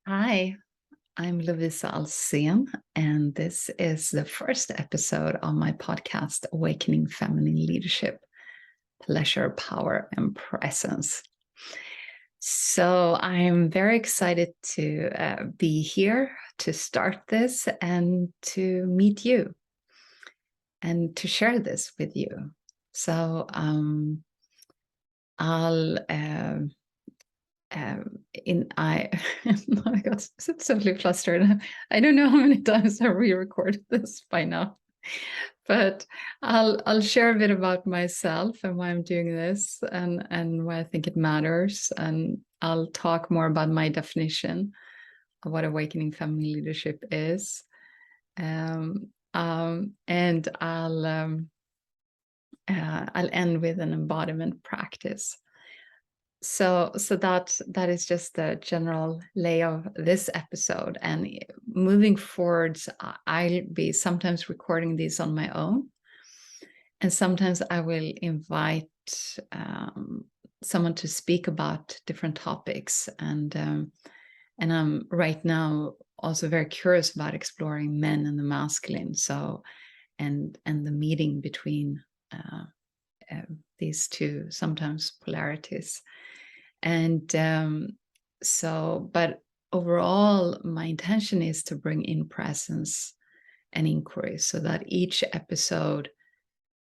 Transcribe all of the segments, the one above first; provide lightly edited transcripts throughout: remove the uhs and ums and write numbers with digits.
Hi, I'm Lovisa Alsén, and this is the first episode of my podcast, Awakening Feminine Leadership, Pleasure, Power, and Presence. So I'm very excited to be here to start this and to meet you and to share this with you. So I'll I I got so flustered. I don't know how many times I re-recorded this by now, but I'll share a bit about myself and why I'm doing this and why I think it matters, and I'll talk more about my definition of what awakening feminine leadership is, and I'll end with an embodiment practice. So that is just the general lay of this episode. And moving forwards, I'll be sometimes recording these on my own, and sometimes I will invite someone to speak about different topics. And I'm right now also very curious about exploring men and the masculine. So and the meeting between these two sometimes polarities. And but overall, my intention is to bring in presence and inquiry so that each episode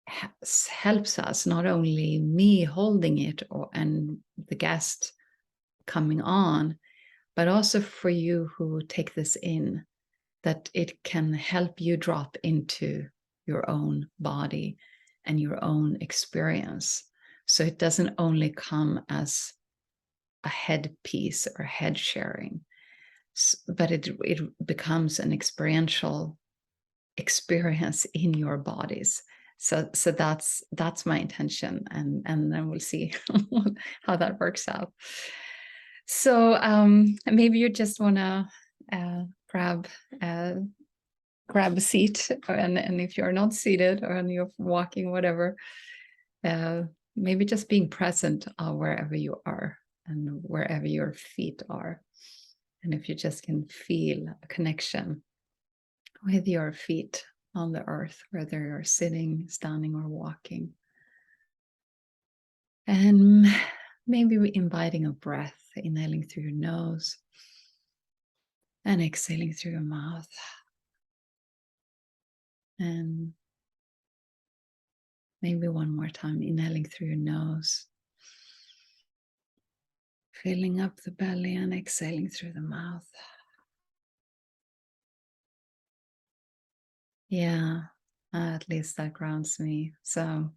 helps us, not only me holding it and the guest coming on, but also for you who take this in, that it can help you drop into your own body and your own experience. So it doesn't only come as a headpiece or head sharing, but it becomes an experiential experience in your bodies. So that's my intention, and then we'll see how that works out. So maybe you just want to grab a seat, and if you're not seated or you're walking, whatever, maybe just being present wherever you are and wherever your feet are. And if you just can feel a connection with your feet on the earth, whether you're sitting, standing, or walking. And maybe we're inviting a breath, inhaling through your nose and exhaling through your mouth. And maybe one more time, inhaling through your nose, filling up the belly and exhaling through the mouth. Yeah, at least that grounds me. So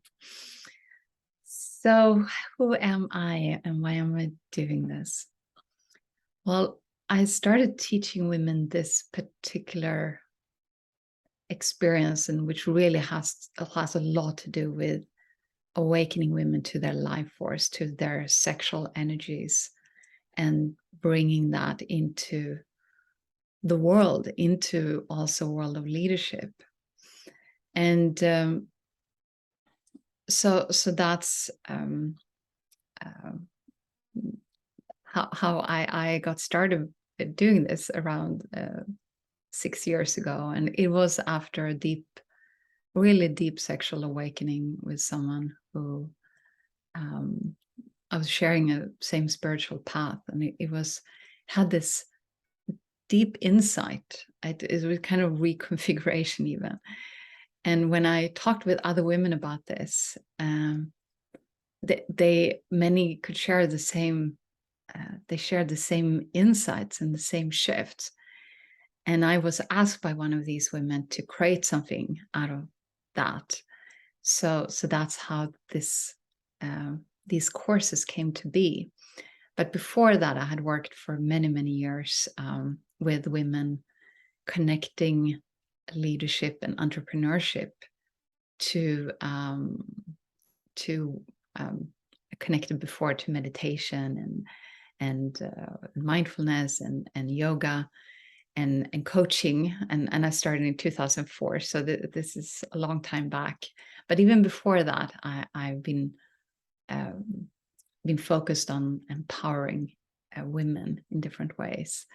who am I and why am I doing this? Well, I started teaching women this particular experience, and which really has a lot to do with awakening women to their life force, to their sexual energies, and bringing that into the world, into also a world of leadership. And so that's how I got started doing this around 6 years ago. And it was after a really deep sexual awakening with someone who I was sharing a same spiritual path, and it had this deep insight. It was kind of reconfiguration even. And when I talked with other women about this, many could share the same. They shared the same insights and the same shifts. And I was asked by one of these women to create something out of that. So that's how these courses came to be. But before that, I had worked for many, many years with women, connecting leadership and entrepreneurship to connected before to meditation and mindfulness and yoga and coaching, and I started in 2004. So this is a long time back. But even before that, I've been focused on empowering women in different ways.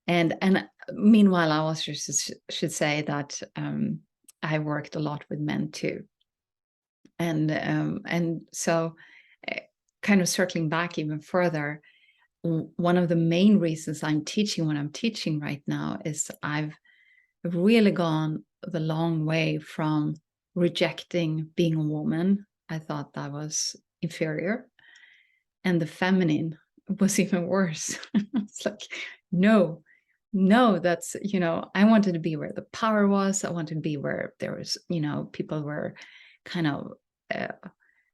And meanwhile, I also should say that I worked a lot with men too. And so kind of circling back even further, one of the main reasons I'm teaching what I'm teaching right now is I've really gone the long way from rejecting being a woman. I thought that was inferior, and the feminine was even worse. It's like, no, that's, I wanted to be where the power was. I wanted to be where there was, people were kind of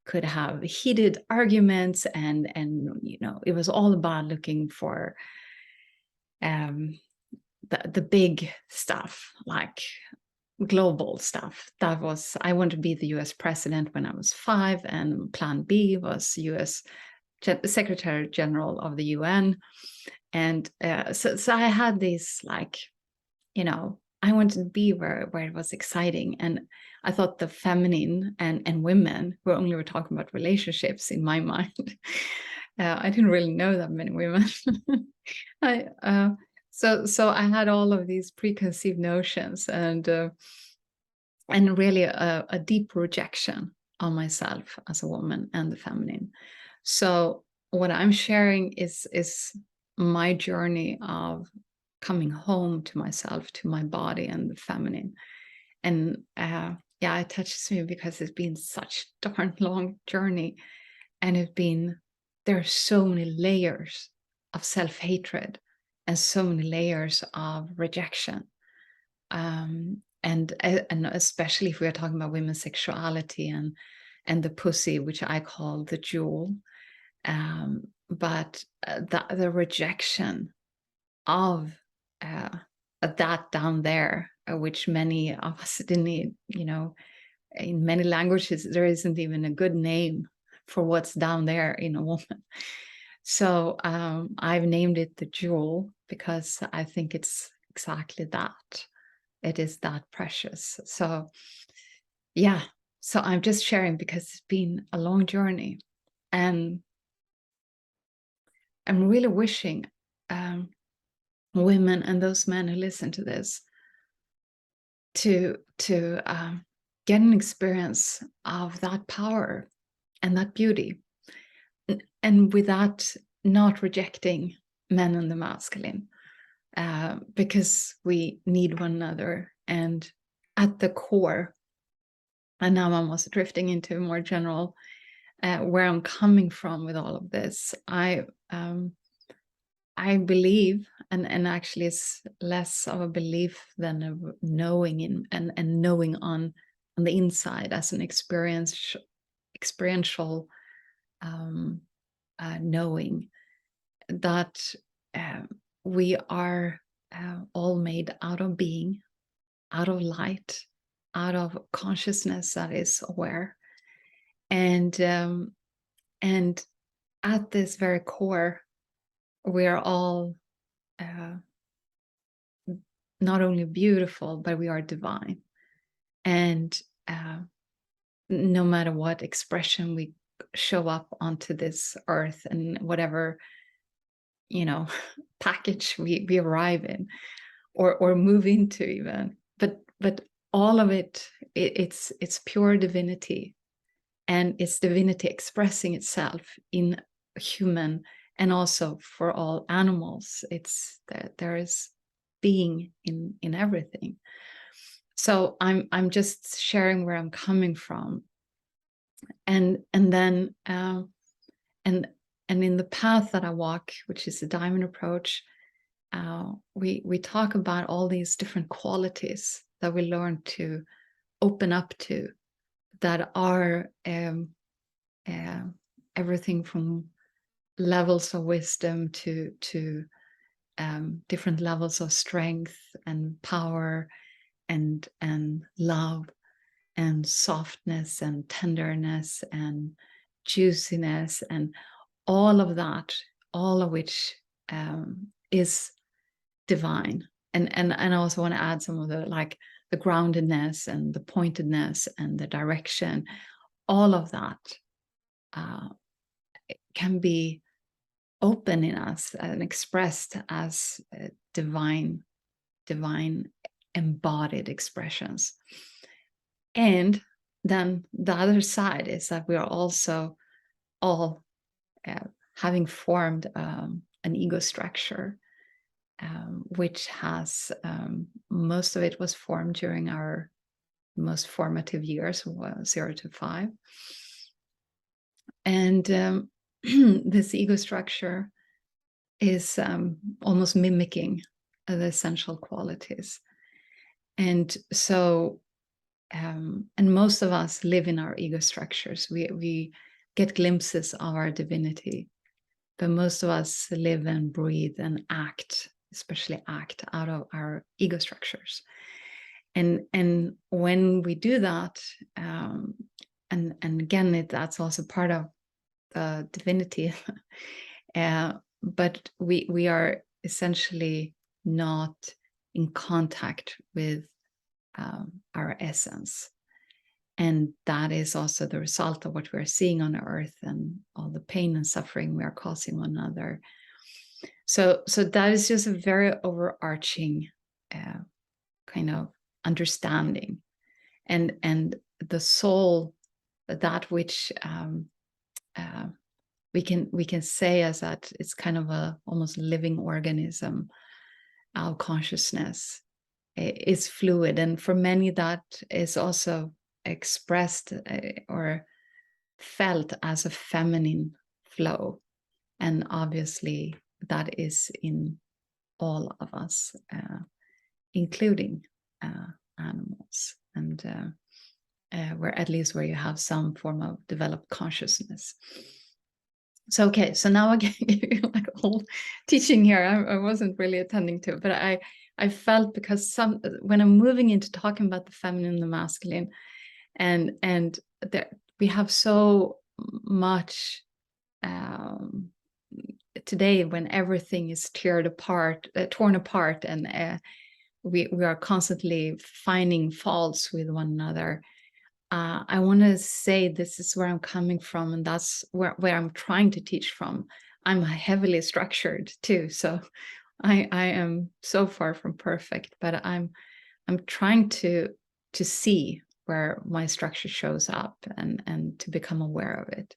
could have heated arguments, and it was all about looking for the big stuff, like global stuff. That was, I wanted to be the US president when I was 5, and plan B was US Secretary General of the UN. And so I had these, like, I wanted to be where it was exciting. And I thought the feminine and women were talking about relationships in my mind. I didn't really know that many women. So I had all of these preconceived notions, and really a deep rejection on myself as a woman and the feminine. So what I'm sharing is my journey of coming home to myself, to my body and the feminine. And it touches me because it's been such a darn long journey, and there are so many layers of self-hatred and so many layers of rejection. And especially if we are talking about women's sexuality and the pussy, which I call the jewel. But the rejection of that down there, which many of us didn't need, in many languages, there isn't even a good name for what's down there in a woman. So I've named it the jewel because I think it's exactly that. It is that precious. So yeah, so I'm just sharing because it's been a long journey, and I'm really wishing women and those men who listen to this to get an experience of that power and that beauty, and with that, not rejecting men and the masculine, because we need one another. And at the core, and now I'm also drifting into more general, where I'm coming from with all of this, I believe, and actually it's less of a belief than a knowing, and knowing on the inside as an experiential knowing, that we are all made out of being, out of light, out of consciousness that is aware, and at this very core, we are all not only beautiful, but we are divine. And no matter what expression we show up onto this earth, and whatever package we arrive in or move into, even, but all of it's pure divinity, and it's divinity expressing itself in human, and also for all animals. It's there is being in everything. So I'm just sharing where I'm coming from, and then and in the path that I walk, which is the diamond approach, we talk about all these different qualities that we learn to open up to, that are everything from levels of wisdom to different levels of strength and power and love and softness and tenderness and juiciness, and all of that, all of which is divine. And I also want to add some of the, like, the groundedness and the pointedness and the direction. All of that can be open in us and expressed as divine embodied expressions. And then the other side is that we are also all having formed an ego structure, which has most of it was formed during our most formative years, 0 to 5. And this ego structure is almost mimicking the essential qualities. And so, and most of us live in our ego structures. We get glimpses of our divinity, but most of us live and breathe and act, especially act out of our ego structures. And when we do that, and again, that's also part of the divinity, but we are essentially not in contact with our essence. And that is also the result of what we're seeing on earth and all the pain and suffering we are causing one another. So that is just a very overarching kind of understanding. And the soul, that which we can say as that it's kind of a almost living organism, our consciousness is fluid, and for many that is also expressed or felt as a feminine flow, and obviously that is in all of us, including animals, and where at least where you have some form of developed consciousness. So okay, so now again, like a whole teaching here, I wasn't really attending to, but I felt, because when I'm moving into talking about the feminine and the masculine, and there, we have so much today when everything is torn apart, and we are constantly finding faults with one another. I want to say this is where I'm coming from, and that's where I'm trying to teach from. I'm heavily structured too, so I am so far from perfect, but I'm trying to see where my structure shows up and to become aware of it.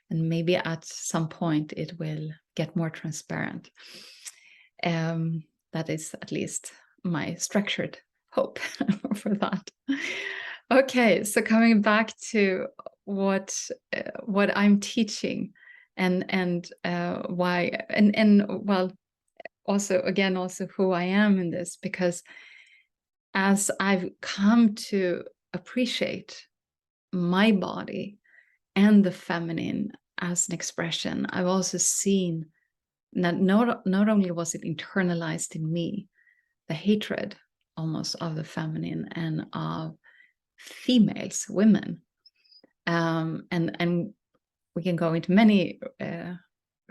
And maybe at some point it will get more transparent. That is at least my structured hope for that. Okay, so coming back to what I'm teaching, and why, and well, also who I am in this, because as I've come to appreciate my body and the feminine as an expression, I've also seen that not only was it internalized in me, the hatred almost of the feminine and of females, women, and we can go into many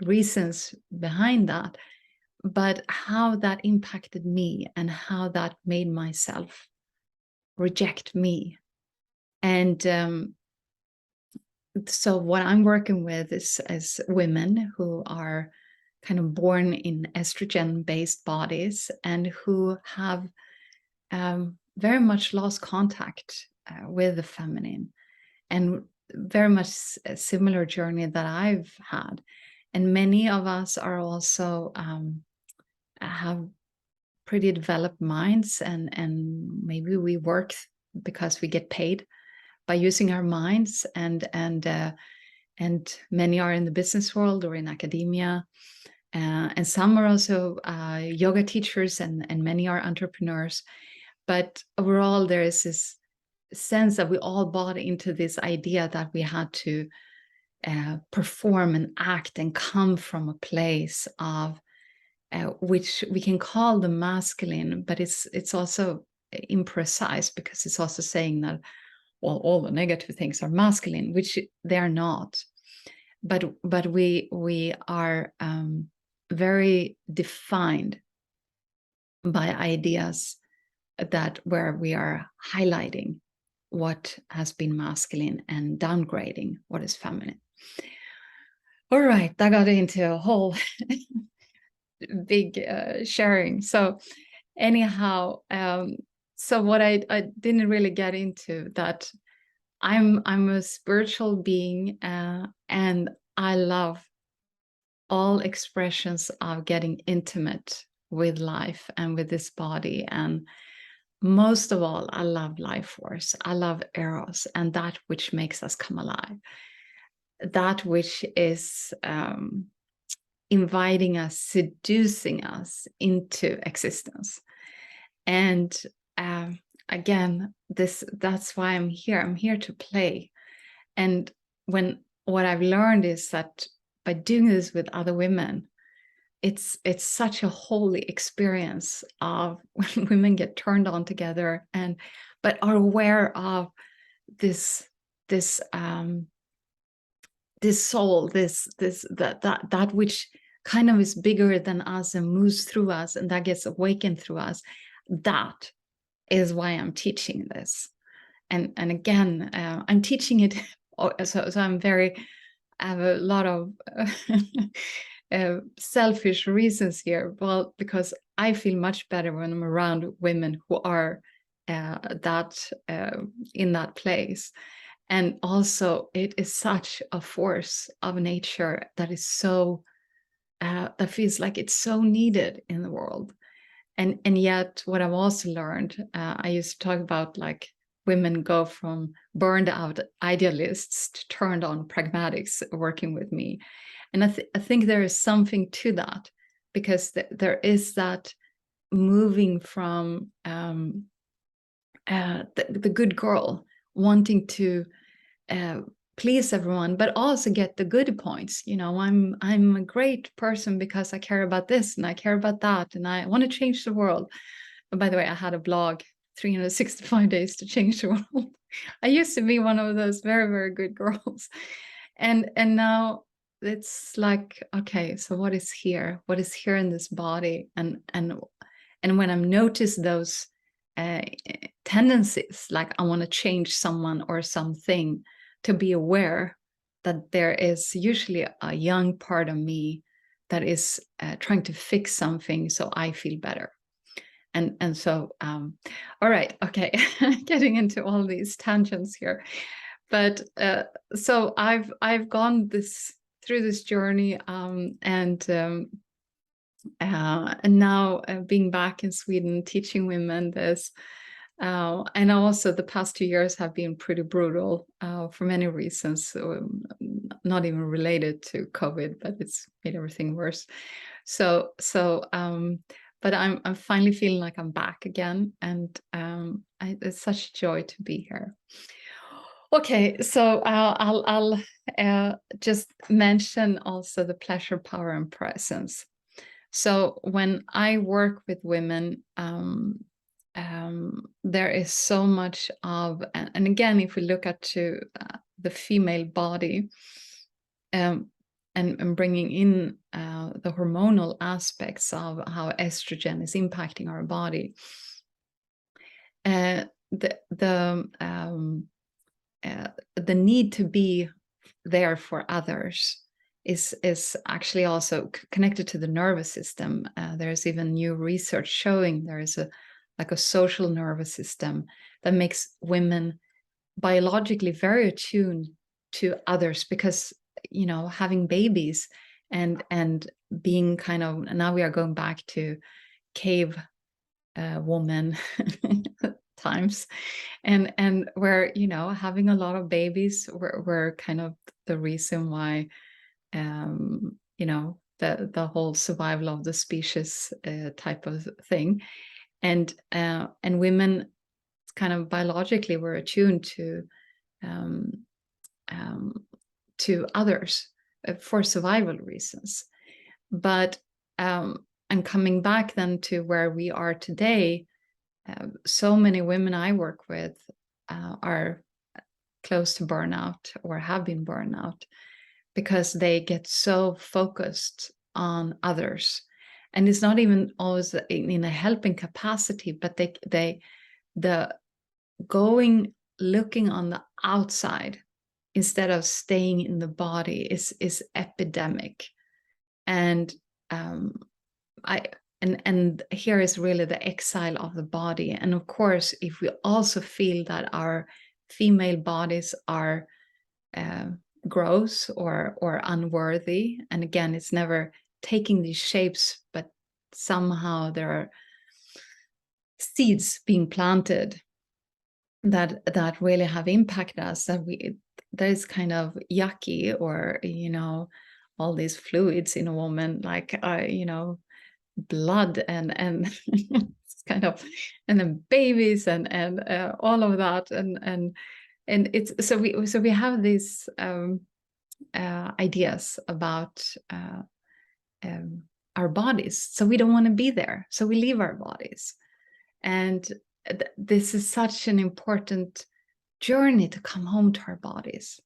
reasons behind that, but how that impacted me and how that made myself reject me. And so what I'm working with is women who are kind of born in estrogen-based bodies and who have very much lost contact with the feminine, and very much a similar journey that I've had. And many of us are also have pretty developed minds, and maybe we work because we get paid by using our minds, and many are in the business world or in academia, and some are also yoga teachers, and many are entrepreneurs. But overall, there is this sense that we all bought into this idea that we had to perform and act and come from a place of which we can call the masculine, but it's also imprecise, because it's also saying that, well, all the negative things are masculine, which they are not. But we are very defined by ideas that where we are highlighting what has been masculine and downgrading what is feminine. All right, that got into a whole big sharing. So anyhow, so what I didn't really get into that I'm a spiritual being, and I love all expressions of getting intimate with life and with this body. And most of all, I love life force. I love eros and that which makes us come alive. That which is inviting us, seducing us into existence. And again, that's why I'm here. I'm here to play. And what I've learned is that by doing this with other women, it's such a holy experience of when women get turned on together but are aware of this soul, that which kind of is bigger than us and moves through us and that gets awakened through us. That is why I'm teaching this. And again, I'm teaching it, so I have a lot of selfish reasons here. Well, because I feel much better when I'm around women who are in that place. And also, it is such a force of nature that is so that feels like it's so needed in the world. And yet, what I've also learned, I used to talk about like women go from burned out idealists to turned on pragmatics working with me. And I think there is something to that, because there is that moving from the good girl wanting to please everyone, but also get the good points. You know, I'm a great person because I care about this and I care about that and I want to change the world. And by the way, I had a blog, 365 days to change the world. I used to be one of those very, very good girls. And now it's like, okay, so what is here? What is here in this body? And when I'm noticed those tendencies, like I want to change someone or something, to be aware that there is usually a young part of me that is trying to fix something so I feel better. And so, all right, okay, getting into all these tangents here. But so I've gone through this journey, and now being back in Sweden, teaching women this. And also the past 2 years have been pretty brutal for many reasons, not even related to COVID, but it's made everything worse. So but I'm finally feeling like I'm back again, and it's such a joy to be here. Okay, so I'll just mention also the pleasure, power, and presence. So when I work with women, there is so much of, and again, if we look at the female body, and bringing in the hormonal aspects of how estrogen is impacting our body, the need to be there for others is actually also connected to the nervous system. There's even new research showing there is a social nervous system that makes women biologically very attuned to others, because you know, having babies and being kind of, and now we are going back to cave woman times, and where, you know, having a lot of babies were kind of the reason why you know, the whole survival of the species type of thing, and women kind of biologically were attuned to others for survival reasons. But and coming back then to where we are today, so many women I work with are close to burnout or have been burnout, because they get so focused on others. And it's not even always in a helping capacity, but the looking on the outside instead of staying in the body is epidemic. And and here is really the exile of the body. And of course, if we also feel that our female bodies are gross or unworthy, and again, it's never taking these shapes, but somehow there are seeds being planted that really have impacted us, that is kind of yucky, or all these fluids in a woman, like blood and it's kind of, and then babies and all of that, and it's so we have these ideas about our bodies, so we don't want to be there, so we leave our bodies. And this is such an important journey to come home to our bodies.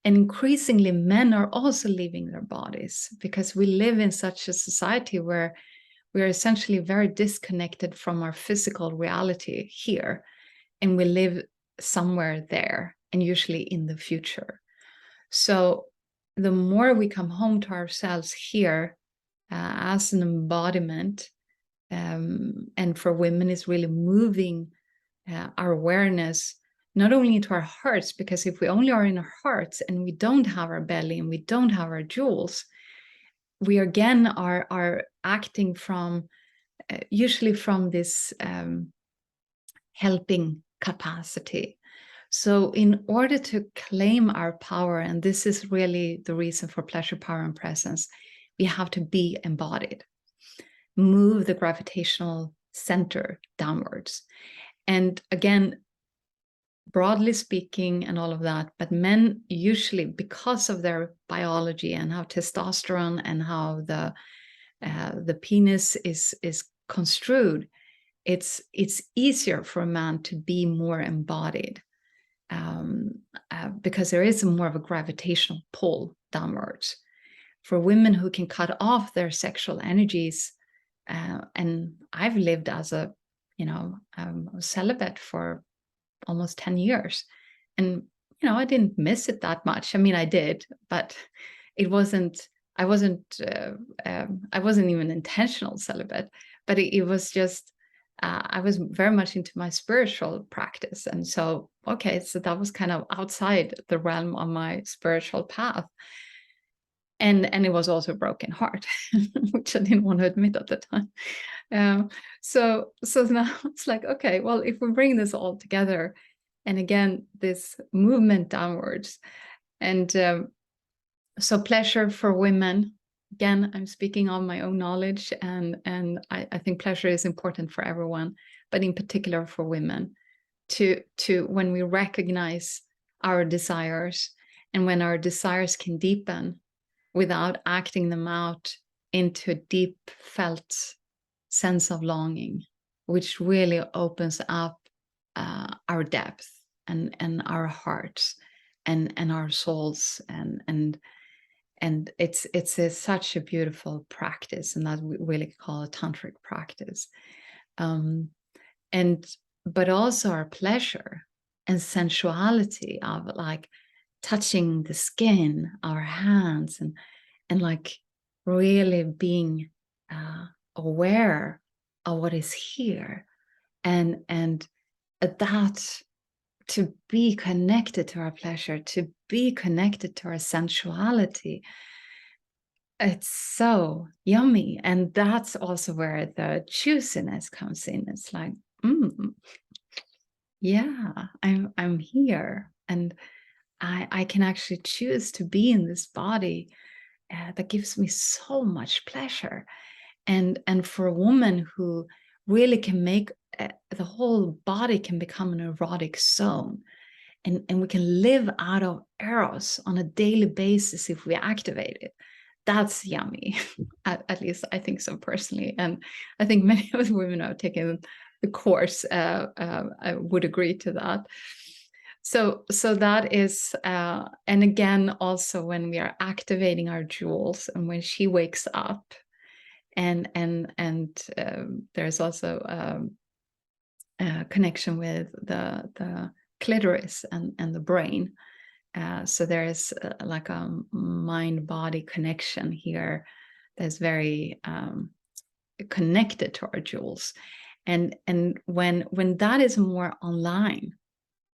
And increasingly, men are also leaving their bodies, because we live in such a society where we are essentially very disconnected from our physical reality here, and we live somewhere there, and usually in the future. So the more we come home to ourselves here as an embodiment, and for women is really moving our awareness not only into our hearts, because if we only are in our hearts and we don't have our belly and we don't have our jewels, we again are acting from usually from this helping capacity. So in order to claim our power, and this is really the reason for pleasure, power, and presence, we have to be embodied. Move the gravitational center downwards. And again, broadly speaking and all of that, but men usually, because of their biology and how testosterone and how the penis is construed, it's easier for a man to be more embodied, because there is more of a gravitational pull downwards. For women who can cut off their sexual energies, and I've lived as a celibate for almost 10 years, and I didn't miss it that much. I mean, I did, but it wasn't, I wasn't even intentional celibate, but it was just I was very much into my spiritual practice, and so so that was kind of outside the realm of my spiritual path. And it was also a broken heart, which I didn't want to admit at the time. So now it's like, okay, well, if we bring this all together, and again, this movement downwards, and so pleasure for women, again, I'm speaking on my own knowledge, and I think pleasure is important for everyone, but in particular for women, to when we recognize our desires, and when our desires can deepen without acting them out into a deep felt sense of longing, which really opens up our depth and our hearts and our souls, and it's such a beautiful practice, and that we really call a tantric practice, but also our pleasure and sensuality of like touching the skin, our hands, and like really being aware of what is here, and that, to be connected to our pleasure, to be connected to our sensuality, it's so yummy. And that's also where the juiciness comes in. It's like, yeah, I'm here, and I can actually choose to be in this body that gives me so much pleasure. And for a woman who really can make the whole body can become an erotic zone, and we can live out of eros on a daily basis if we activate it. That's yummy. At least I think so personally, and I think many of the women who have taken the course would agree to that. So that is, and again, also when we are activating our jewels, and when she wakes up, and there's also a connection with the clitoris and the brain, So there is like a mind-body connection here that's very connected to our jewels. And when that is more online,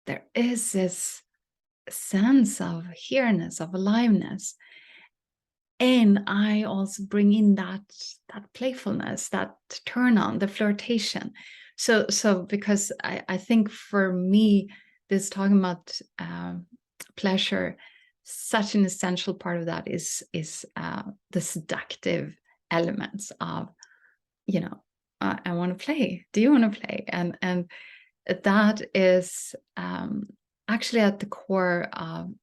there is this sense of here-ness, of aliveness. And I also bring in that playfulness, that turn on, the flirtation. So because I think for me, this talking about pleasure, such an essential part of that is the seductive elements of, I want to play. Do you want to play? And that is actually at the core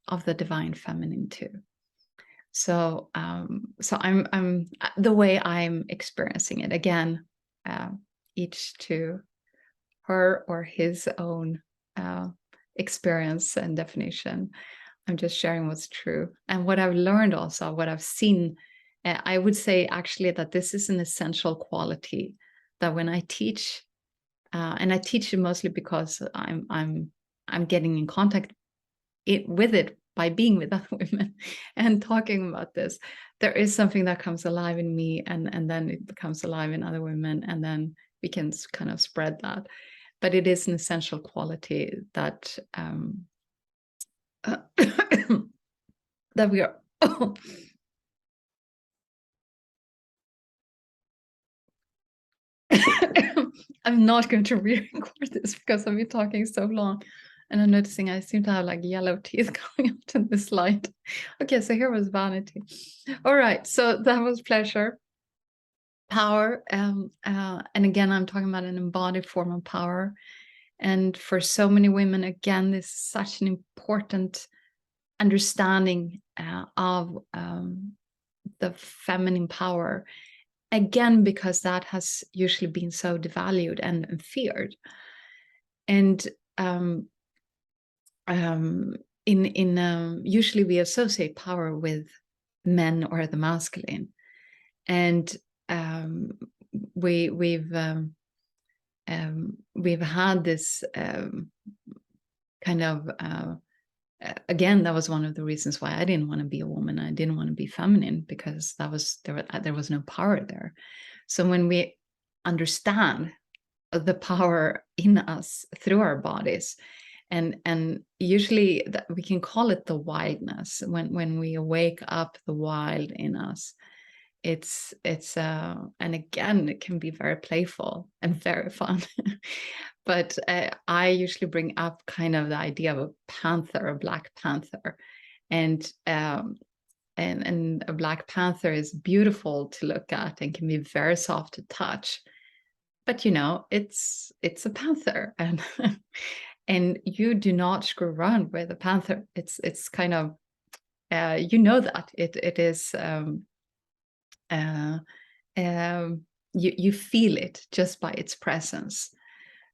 of the divine feminine too. So I'm the way I'm experiencing it, again, each to her or his own experience and definition. I'm just sharing what's true and what I've learned, also what I've seen. I would say actually that this is an essential quality that when I teach, and I teach it mostly because I'm getting in contact with it by being with other women and talking about this. There is something that comes alive in me, and then it becomes alive in other women, and then we can kind of spread that. But it is an essential quality that that we are. I'm not going to re-record this because I've been talking so long, and I'm noticing I seem to have like yellow teeth coming up to this slide. Okay, so here was vanity. All right, so that was pleasure, power, and again, I'm talking about an embodied form of power. And for so many women, again, this is such an important understanding of the feminine power. Again, because that has usually been so devalued and feared. And usually we associate power with men or the masculine. And we've had this kind of again, that was one of the reasons why I didn't want to be a woman. I didn't want to be feminine, because there was no power there. So when we understand the power in us through our bodies, and usually that we can call it the wildness, when we wake up the wild in us, it's and again, it can be very playful and very fun. But I usually bring up kind of the idea of a panther, a black panther, and a black panther is beautiful to look at and can be very soft to touch. But it's a panther, and and you do not screw around with a panther. It's kind of that it is. You feel it just by its presence.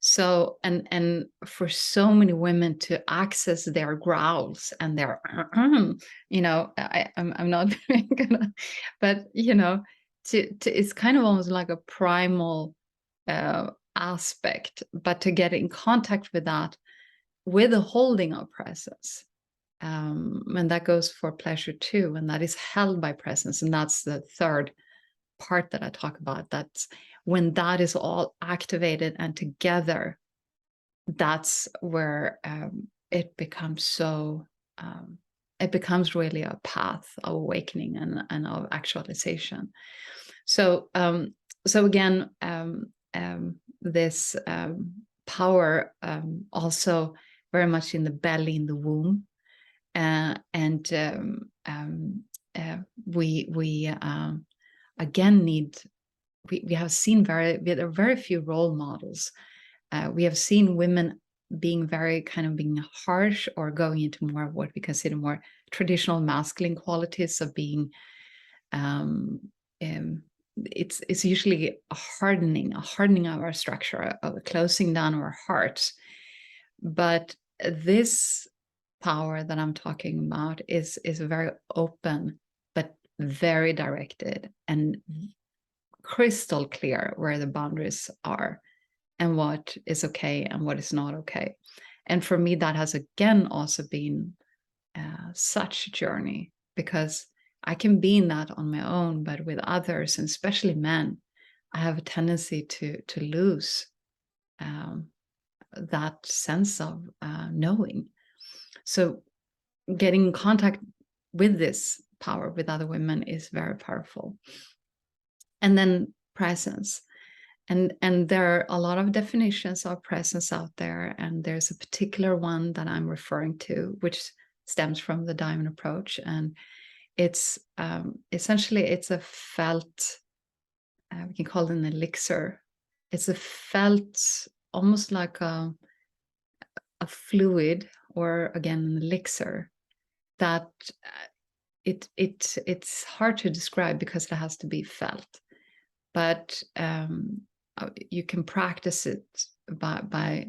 So and for so many women to access their growls and their I'm not gonna, but it's kind of almost like a primal aspect, but to get in contact with that, with the holding of presence, and that goes for pleasure too, and that is held by presence, and that's the third part that I talk about. That's when that is all activated and together, that's where it becomes so it becomes really a path of awakening and of actualization. So again, this power also very much in the belly, in the womb, and we again need. We have seen there are very few role models. We have seen women being being harsh, or going into more of what we consider more traditional masculine qualities of being. It's usually a hardening of our structure, a closing down of our hearts. But this power that I'm talking about is very open, but very directed and crystal clear where the boundaries are and what is okay and what is not okay. And for me, that has again also been such a journey, because I can be in that on my own, but with others, and especially men, I have a tendency to lose that sense of knowing. So getting in contact with this power with other women is very powerful. And then presence. And there are a lot of definitions of presence out there, and there's a particular one that I'm referring to, which stems from the diamond approach, and it's essentially it's a felt, we can call it an elixir. It's a felt, almost like a fluid, or again an elixir, that it's hard to describe because it has to be felt, but you can practice it by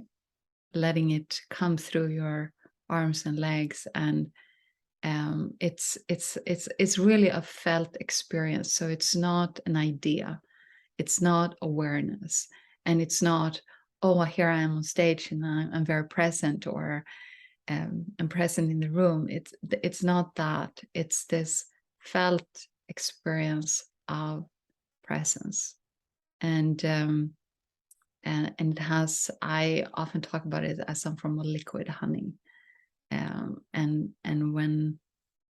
letting it come through your arms and legs, and it's really a felt experience. So it's not an idea, it's not awareness, and it's not, oh, here I am on stage and I'm very present, or I'm present in the room. It's not that. It's this felt experience of presence. And it has, I often talk about it as some form of liquid honey. And when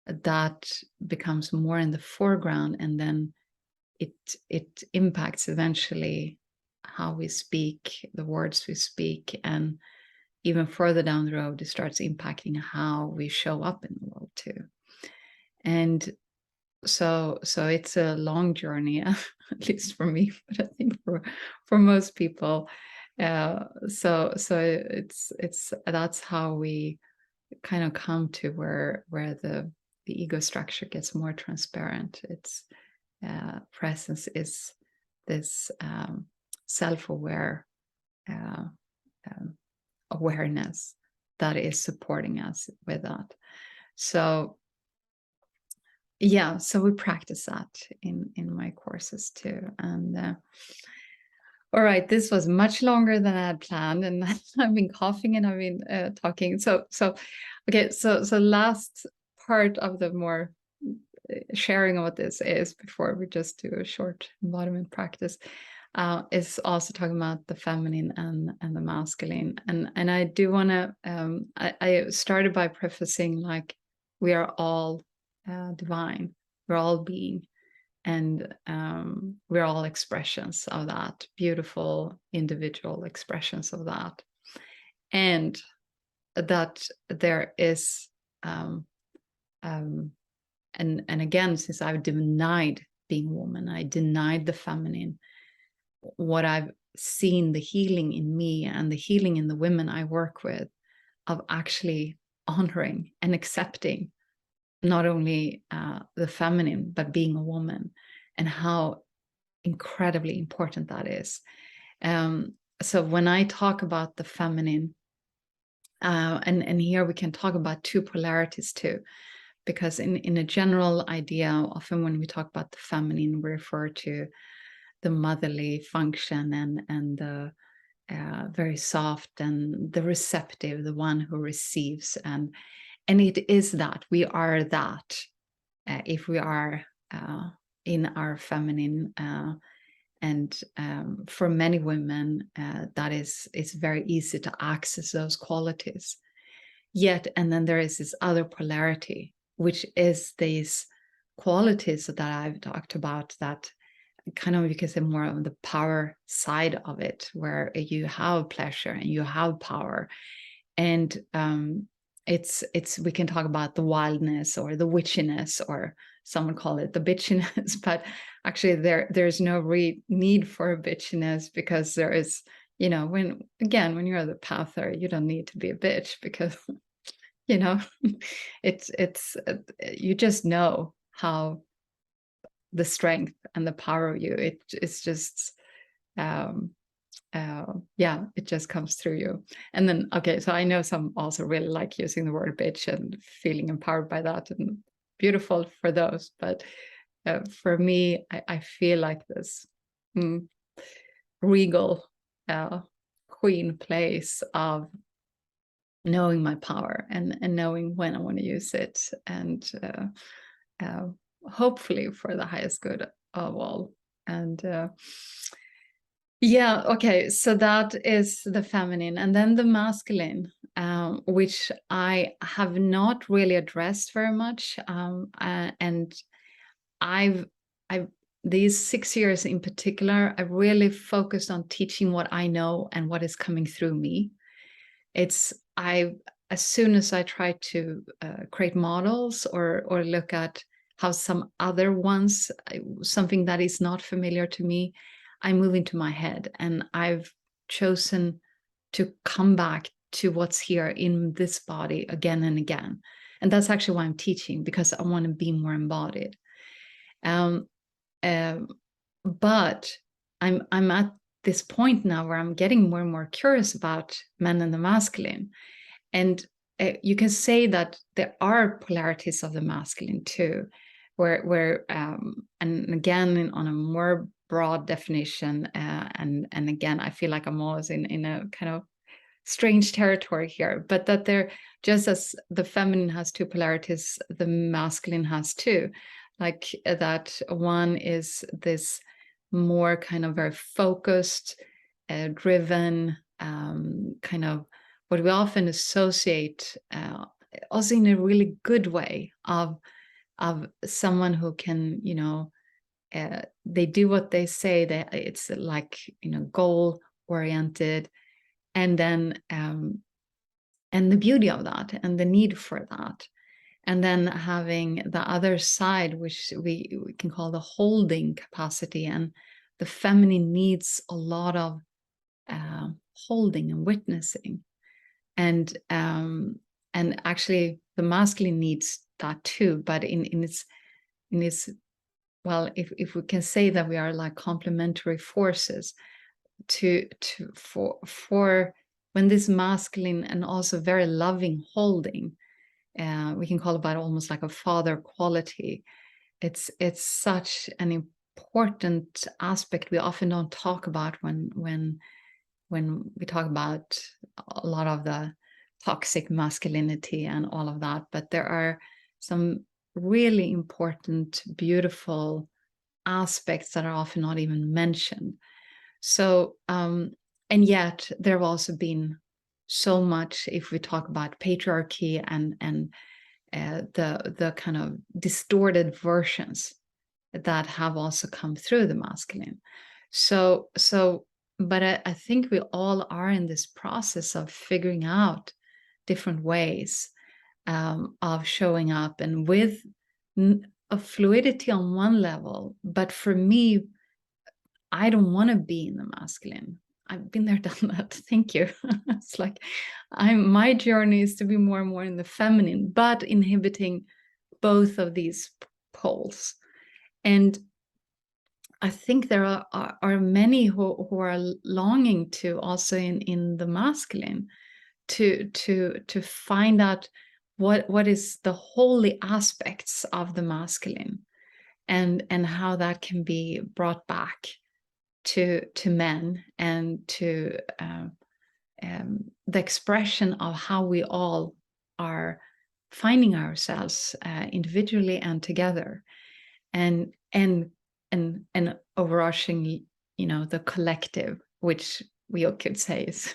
that becomes more in the foreground, and then it impacts eventually how we speak, the words we speak, and even further down the road, it starts impacting how we show up in the world too. And so it's a long journey, at least for me, but I think for most people. So it's that's how we kind of come to where the ego structure gets more transparent. It's presence is this self-aware awareness that is supporting us with that. So yeah, so we practice that in my courses too. And all right, this was much longer than I had planned, and I've been coughing and I've been talking. So okay, so last part of the more sharing of what this is, before we just do a short embodiment practice, is also talking about the feminine and the masculine. And I do want to, I started by prefacing, like, we are all divine, we're all being, and we're all expressions of that, beautiful individual expressions of that. And that there is, and again, since I've denied being a woman, I denied the feminine, what I've seen, the healing in me and the healing in the women I work with, of actually honoring and accepting not only the feminine, but being a woman, and how incredibly important that is. So when I talk about the feminine, and here we can talk about two polarities too, because in a general idea, often when we talk about the feminine, we refer to the motherly function and the very soft and the receptive, the one who receives, and it is that we are that, if we are in our feminine, and for many women, that is, it's very easy to access those qualities. Yet, and then there is this other polarity, which is these qualities that I've talked about, that kind of, you can say, more on the power side of it, where you have pleasure and you have power. And it's we can talk about the wildness or the witchiness, or someone call it the bitchiness, but actually there's no need for a bitchiness, because there is, you know, when you're the pather, you don't need to be a bitch, because you know, it's you just know how the strength and the power of you, it's just yeah, it just comes through you. And then, okay, so I know some also really like using the word bitch and feeling empowered by that, and beautiful for those, but for me, I feel like this regal queen place of knowing my power and knowing when I want to use it, and hopefully for the highest good of all. And yeah, okay, so that is the feminine, and then the masculine, which I have not really addressed very much, and I've these 6 years in particular, I've really focused on teaching what I know and what is coming through me. As soon as I try to create models or look at how some other ones, something that is not familiar to me, I move into my head, and I've chosen to come back to what's here in this body again and again. And that's actually why I'm teaching, because I want to be more embodied. Um, but I'm at this point now where I'm getting more and more curious about men and the masculine. And you can say that there are polarities of the masculine too, where and again on a more broad definition, and again I feel like I'm always in a kind of strange territory here, but that there, just as the feminine has two polarities, the masculine has two. Like that one is this more kind of very focused, driven, kind of what we often associate, also in a really good way, of someone who can, they do what they say. It's like, goal oriented, and then and the beauty of that and the need for that, and then having the other side, which we can call the holding capacity, and the feminine needs a lot of holding and witnessing, and actually the masculine needs that too, but in its well, if we can say that we are like complementary forces for when this masculine and also very loving holding, we can call it about almost like a father quality. It's such an important aspect we often don't talk about when we talk about a lot of the toxic masculinity and all of that. But there are some really important, beautiful aspects that are often not even mentioned. So, and yet there have also been so much, if we talk about patriarchy and the kind of distorted versions that have also come through the masculine. So, but I think we all are in this process of figuring out different ways of showing up, and with a fluidity on one level. But for me, I don't want to be in the masculine. I've been there, done that. Thank you. It's like my journey is to be more and more in the feminine, but inhibiting both of these poles. And I think there are many who are longing to also in the masculine to find out what is the holy aspects of the masculine, and how that can be brought back to men, and to the expression of how we all are finding ourselves individually and together, and overrushing, the collective, which we all could say is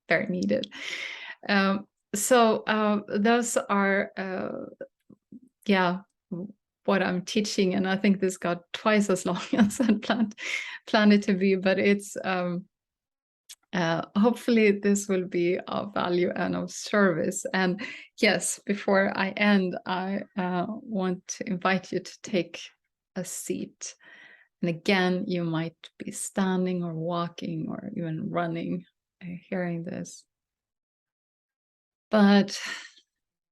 very needed. So those are yeah, what I'm teaching, and I think this got twice as long as I planned it to be, but it's hopefully this will be of value and of service. And yes, before I end, I want to invite you to take a seat. And again, you might be standing or walking or even running, hearing this. But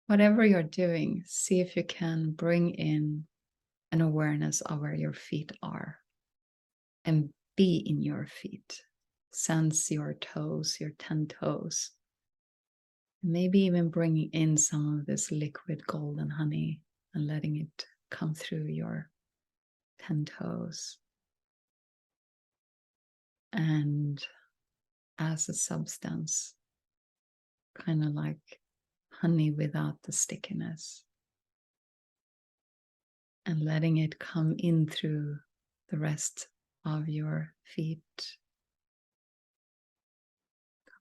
whatever you're doing, see if you can bring in an awareness of where your feet are, and be in your feet. Sense your toes, your 10 toes. Maybe even bringing in some of this liquid golden honey and letting it come through your 10 toes. And as a substance, kind of like honey without the stickiness, and letting it come in through the rest of your feet,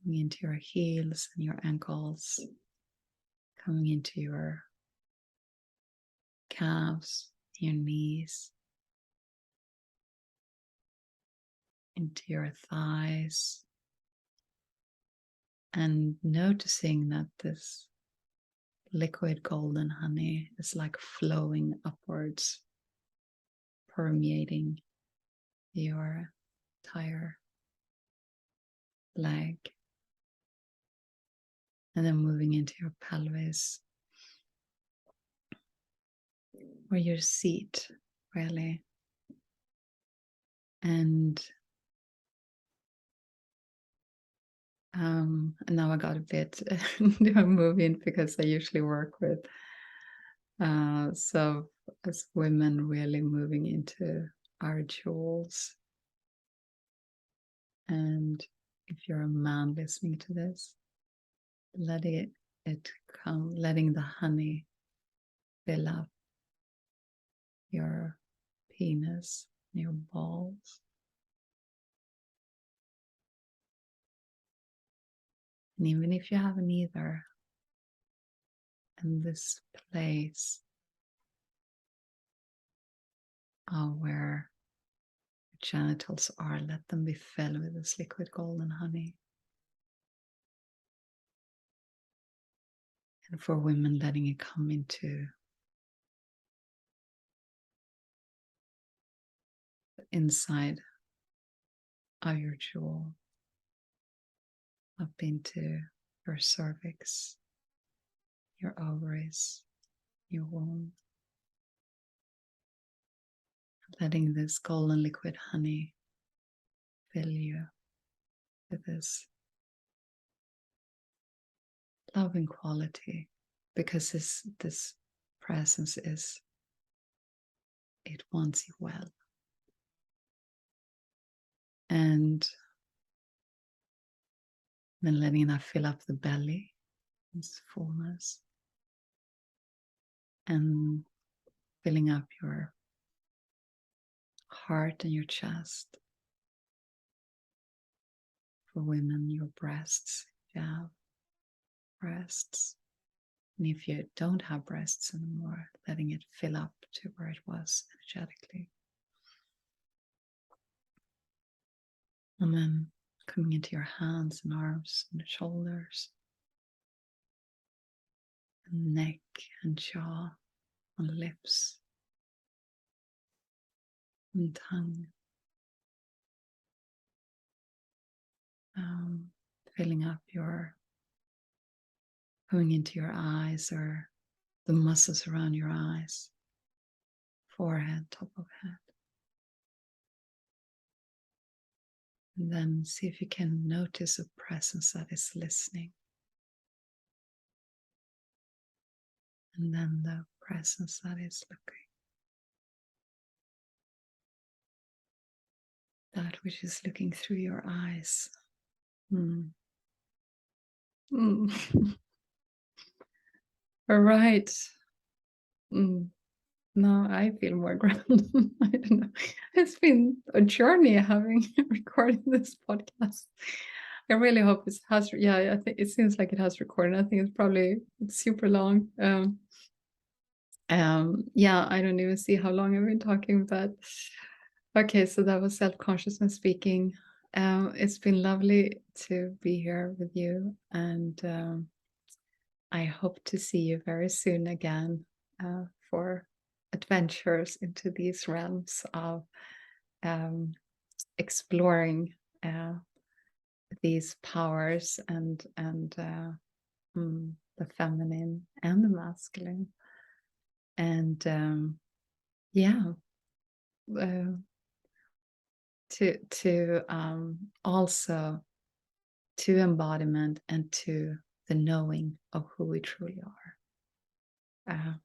coming into your heels and your ankles, coming into your calves, your knees, into your thighs, and noticing that this liquid golden honey is like flowing upwards, permeating your entire leg, and then moving into your pelvis, or your seat, really. And now I got a bit moving because I usually work with so as women really moving into our jewels. And if you're a man listening to this, letting it come, letting the honey fill up your penis, your balls. And even if you have neither, in this place where your genitals are, let them be filled with this liquid golden honey. And for women, letting it come into the inside of your jewel, up into your cervix, your ovaries, your womb. Letting this golden liquid honey fill you with this loving quality, because this presence is, it wants you well. And then letting that fill up the belly, its fullness, and filling up your heart and your chest. For women, your breasts, if you have breasts. And if you don't have breasts anymore, letting it fill up to where it was energetically. And then coming into your hands and arms and shoulders, and neck and jaw and lips and tongue. Filling up coming into your eyes, or the muscles around your eyes, forehead, top of head. And then see if you can notice a presence that is listening. And then the presence that is looking. That which is looking through your eyes. All right. Now I feel more grounded. I don't know. It's been a journey having recorded this podcast. I really hope it has. Yeah, I think it seems like it has recorded. I think it's super long. Yeah, I don't even see how long I've been talking, but okay. So that was self-consciousness speaking. It's been lovely to be here with you, and I hope to see you very soon again for adventures into these realms of exploring these powers and the feminine and the masculine, and to also to embodiment and to the knowing of who we truly are.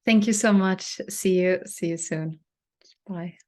Thank you so much. See you soon. Bye.